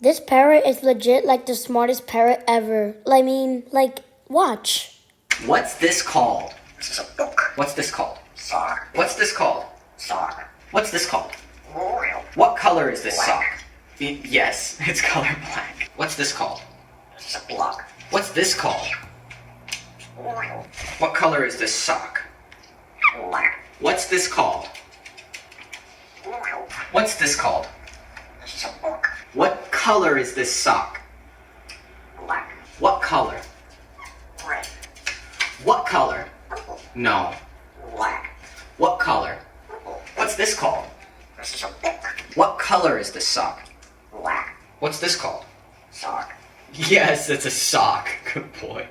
This parrot is legit like the smartest parrot ever. I mean, like, watch. What's this called? This is a book. What's this called? Sock. What's this called? Sock. What's this called? Royal. What color is this Black. sock? Yes, it's color black. What's this called? This is a block. What's this called? Royal. What color is this sock? Black. What's this called? Royal. What's this called? This is a book. What color is this sock? Black. What color? Red. What color? Purple. No. Black. What color? Purple. What's this called? This is a book. What color is this sock? Black. What's this called? Sock. Yes, it's a sock. Good boy.